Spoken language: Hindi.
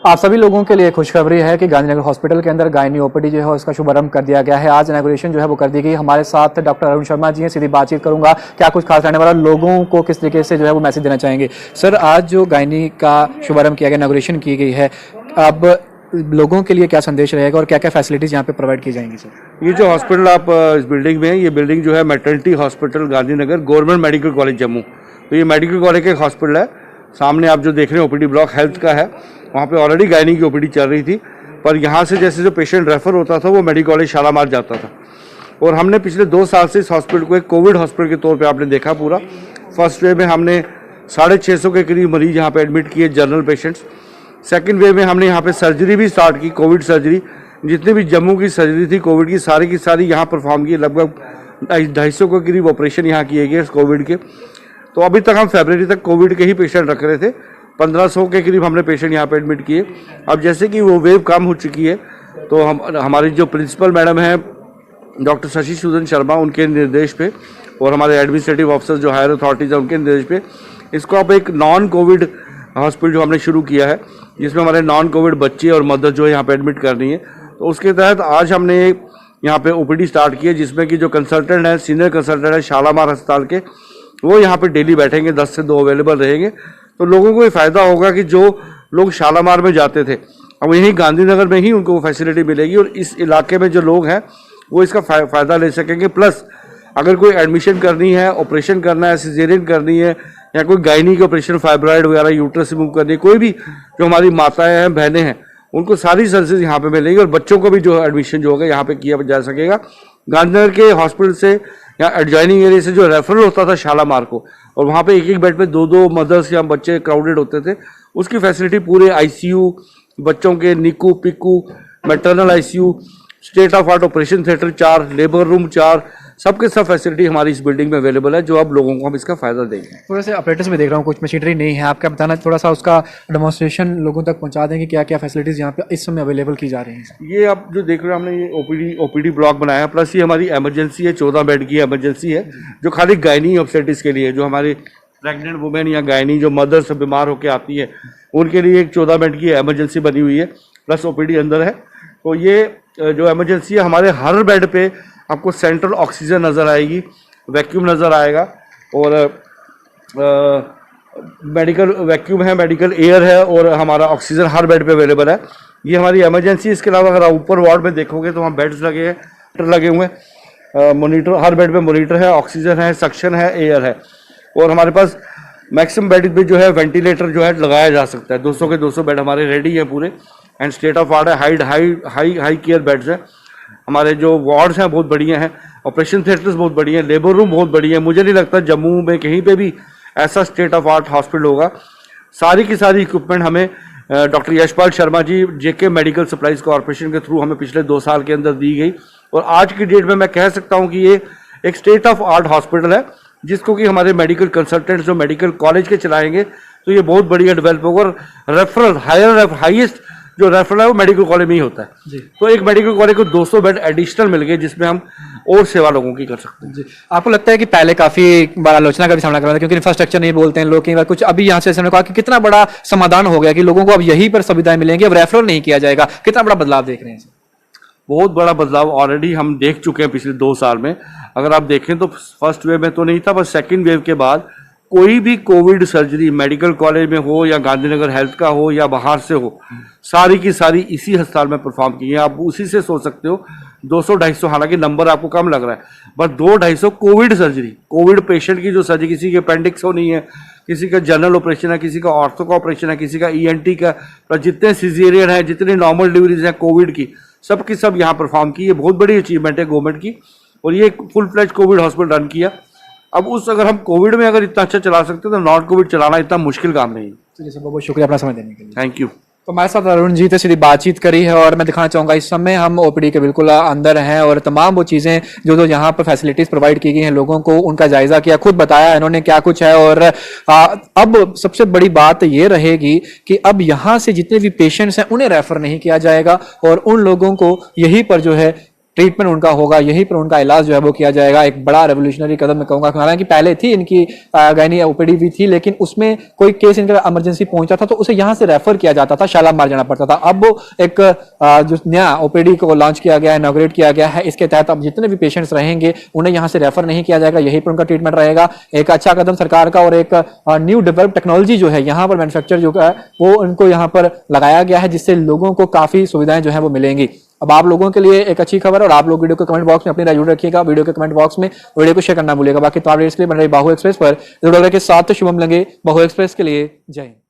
आप सभी लोगों के लिए खुशखबरी है कि गांधीनगर हॉस्पिटल के अंदर गायनी ओपीडी जो है उसका शुभारंभ कर दिया गया है। आज इनॉग्रेशन जो है वो कर दी गई। हमारे साथ डॉक्टर अरुण शर्मा जी हैं, सीधी बातचीत करूंगा क्या कुछ खास रहने वाला, लोगों को किस तरीके से जो है वो मैसेज देना चाहेंगे। सर, आज जो गायनी का शुभारंभ किया गया, इनॉग्रेशन की गई है, अब लोगों के लिए क्या संदेश रहेगा और क्या क्या फैसिलिटीज यहाँ पे प्रोवाइड की जाएंगी। सर, ये जो हॉस्पिटल आप इस बिल्डिंग में है, ये बिल्डिंग जो है maternity hospital Gandhinagar government medical college Jammu. तो ये मेडिकल कॉलेज का एक हॉस्पिटल है। सामने आप जो देख रहे हैं ओपीडी ब्लॉक हेल्थ का है, वहाँ पे ऑलरेडी गायनी की ओपीडी चल रही थी, पर यहाँ से जैसे जो पेशेंट रेफर होता था वो मेडिकल कॉलेज शालामार जाता था। और हमने पिछले 2 साल से इस हॉस्पिटल को एक कोविड हॉस्पिटल के तौर पे आपने देखा पूरा। फर्स्ट वेव में हमने 650 के करीब मरीज यहाँ पे एडमिट किए, जनरल पेशेंट्स। सेकेंड वेव में हमने यहाँ पे सर्जरी भी स्टार्ट की, कोविड सर्जरी। जितनी भी जम्मू की सर्जरी थी कोविड की सारी यहाँ परफॉर्म की। लगभग 250 के करीब ऑपरेशन यहाँ किए गए कोविड के। तो अभी तक हम फरवरी तक कोविड के ही पेशेंट रख रहे थे। 1500 के करीब हमने पेशेंट यहाँ पे एडमिट किए। अब जैसे कि वो वेव कम हो चुकी है, तो हमारी जो प्रिंसिपल मैडम है डॉक्टर शशि सूदन शर्मा, उनके निर्देश पे, और हमारे एडमिनिस्ट्रेटिव ऑफिसर्स जो हायर अथॉरिटीज हैं उनके निर्देश पे, इसको अब एक नॉन कोविड हॉस्पिटल जो हमने शुरू किया है, जिसमें हमारे नॉन कोविड बच्चे और मदर जो है यहाँ पे एडमिट करनी है। तो उसके तहत आज हमने यहाँ पे ओपीडी स्टार्ट की है, जिसमें कि जो कंसल्टेंट है, सीनियर कंसल्टेंट है शालामार अस्पताल के, वो यहाँ पे डेली बैठेंगे, 10 से 2 अवेलेबल रहेंगे। तो लोगों को ये फ़ायदा होगा कि जो लोग शालामार में जाते थे, अब यहीं गांधीनगर में ही उनको वो फैसिलिटी मिलेगी, और इस इलाके में जो लोग हैं वो इसका फ़ायदा ले सकेंगे। प्लस अगर कोई एडमिशन करनी है, ऑपरेशन करना है, सिजेरियन करनी है, या कोई गायनी के ऑपरेशन, फाइब्रॉइड वगैरह, यूट्रस रिमूव करनी है, कोई भी जो हमारी माताएं हैं, बहनें हैं, उनको सारी सर्विसेज यहाँ पे मिलेंगी। और बच्चों को भी जो एडमिशन जो होगा यहाँ पे किया जा सकेगा। गांधीनगर के हॉस्पिटल से या एडजॉइनिंग एरिया से जो रेफरल होता था शालामार को, और वहाँ पे एक बेड पे 2 मदर्स या बच्चे क्राउडेड होते थे, उसकी फैसिलिटी पूरे आईसीयू, बच्चों के NICU PICU, maternal ICU, state of art operation theatre 4, labour room 4, सबके सब फैसिलिटी हमारी इस बिल्डिंग में अवेलेबल है, जो अब लोगों को हम इसका फायदा देंगे। थोड़ा सा ऑपरेटर्स में देख रहा हूँ कुछ मशीनरी नहीं है, आपका बताना थोड़ा सा उसका डेमोन्स्ट्रेशन लोगों तक पहुँचा देंगे, क्या क्या फैसिलिटीज़ यहाँ पे इस समय अवेलेबल की जा रही हैं। ये आप जो देख रहे हो, हमने ये ओपीडी ब्लॉक बनाया, प्लस ये हमारी इमरजेंसी है, 14 बेड की इमरजेंसी है, जो खाली गायनी ऑब्स्टेटिक्स के लिए, जो हमारे प्रेग्नेंट वुमेन या गायनी जो मदर से बीमार होकर आती है, उनके लिए एक 14 बेड की इमरजेंसी बनी हुई है, प्लस ओपीडी अंदर है। तो ये जो इमरजेंसी है, हमारे हर बेड पे आपको सेंट्रल ऑक्सीजन नज़र आएगी, वैक्यूम नज़र आएगा, और मेडिकल वैक्यूम है, मेडिकल एयर है, और हमारा ऑक्सीजन हर बेड पे अवेलेबल है। ये हमारी इमरजेंसी। इसके अलावा अगर आप ऊपर वार्ड में देखोगे तो वहाँ बेड्स लगे हैं, लगे हुए हैं, मोनीटर, हर बेड पे मोनीटर है, ऑक्सीजन है, सक्शन है, एयर है, और हमारे पास मैक्सिमम बेड पे जो है वेंटिलेटर जो है लगाया जा सकता है। 200 के 200 बेड हमारे रेडी हैं पूरे, एंड स्टेट ऑफ आर्ट है, हाई केयर बेड्स हैं। हमारे जो वार्ड्स हैं बहुत बढ़िया हैं, ऑपरेशन थिएटर्स बहुत बढ़िया हैं, लेबर रूम बहुत बढ़िया है। मुझे नहीं लगता जम्मू में कहीं पे भी ऐसा स्टेट ऑफ आर्ट हॉस्पिटल होगा। सारी की सारी इक्विपमेंट हमें डॉक्टर यशपाल शर्मा जी, जेके मेडिकल सप्लाईज कॉर्पोरेशन के थ्रू हमें पिछले 2 साल के अंदर दी गई, और आज की डेट में मैं कह सकता हूँ कि ये एक स्टेट ऑफ आर्ट हॉस्पिटल है, जिसको कि हमारे मेडिकल कंसल्टेंट्स जो मेडिकल कॉलेज के चलाएंगे, तो ये बहुत बढ़िया डेवलप होगा। और रेफरल हाईएस्ट जो रेफरल है वो मेडिकल कॉलेज में ही होता है जी। तो एक मेडिकल कॉलेज को 200 बेड एडिशनल मिल गए, जिसमें हम और सेवा लोगों की कर सकते हैं जी। आपको लगता है कि पहले काफी बार आलोचना का भी सामना करना था, क्योंकि इंफ्रास्ट्रक्चर नहीं बोलते हैं लोग, कई बार कुछ, अभी यहाँ से हमने कहा कि कितना बड़ा समाधान हो गया कि लोगों को अब यहीं पर सुविधाएं मिलेंगी, अब रेफरल नहीं किया जाएगा, कितना बड़ा बदलाव देख रहे हैं? बहुत बड़ा बदलाव ऑलरेडी हम देख चुके हैं पिछले 2 साल में। अगर आप देखें तो फर्स्ट वेव में तो नहीं था, बस सेकेंड वेव के बाद कोई भी कोविड सर्जरी मेडिकल कॉलेज में हो, या गांधीनगर हेल्थ का हो, या बाहर से हो, सारी की सारी इसी अस्पताल में परफॉर्म की है। आप उसी से सोच सकते हो 200-250, हालांकि नंबर आपको कम लग रहा है, but 200-250 Covid surgery, Covid patient की जो सर्जरी, किसी के अपेंडिक्स हो नहीं है, किसी का जनरल ऑपरेशन है, किसी का ऑर्थो का ऑपरेशन है, किसी का ENT का, तो जितने सिजेरियन है, जितनी नॉर्मल डिलीवरीज हैं कोविड की, सब की सब यहाँ परफॉर्म की। ये बहुत बड़ी अचीवमेंट है गवर्नमेंट की, और ये full flash Covid hospital run किया। अब अगर हम कोविड में अगर इतना अच्छा चला सकते हैं, तो नॉन कोविड चलाना इतना मुश्किल काम नहीं है। चलिए सर, बहुत शुक्रिया अपना समय देने के लिए। Thank you. तो हमारे साथ अरुण जी से सीधी बातचीत करी है, और मैं दिखाना चाहूँगा इस समय हम ओपीडी के बिल्कुल अंदर हैं, और तमाम वो चीज़ें जो यहाँ पर फैसिलिटीज़ प्रोवाइड की गई हैं लोगों को, उनका जायजा किया, खुद बताया इन्होंने क्या कुछ है। और अब सबसे बड़ी बात ये रहेगी कि अब यहाँ से जितने भी पेशेंट्स हैं उन्हें रेफर नहीं किया जाएगा, और उन लोगों को यहीं पर जो है ट्रीटमेंट उनका होगा, यहीं पर उनका इलाज जो है वो किया जाएगा। एक बड़ा रेवोल्यूशनरी कदम मैं कहूंगा। हालांकि पहले थी इनकी गायनी ओपीडी भी थी, लेकिन उसमें कोई केस इनका इमरजेंसी पहुंचा था तो उसे यहां से रेफर किया जाता था, शालामार जाना पड़ता था। अब एक जो नया ओपीडी को लॉन्च किया गया है, इनॉग्रेट किया गया है, इसके तहत अब जितने भी पेशेंट्स रहेंगे उन्हें यहां से रेफर नहीं किया जाएगा, यहीं पर उनका ट्रीटमेंट रहेगा। एक अच्छा कदम सरकार का और एक न्यू डेवलप टेक्नोलॉजी जो है यहाँ पर मैन्युफैक्चर जो है वो उनको यहाँ पर लगाया गया है, जिससे लोगों को काफी सुविधाएं जो है वो मिलेंगी। अब आप लोगों के लिए एक अच्छी खबर, और आप लोग वीडियो के कमेंट बॉक्स में अपनी राय जरूर रखिएगा। वीडियो के कमेंट बॉक्स में वीडियो को शेयर करना भूलिएगा। बाकी तो आप के लिए बन रही बाहु एक्सप्रेस पर के साथ शुभम लंगे, बाहु एक्सप्रेस के लिए जय हिंद।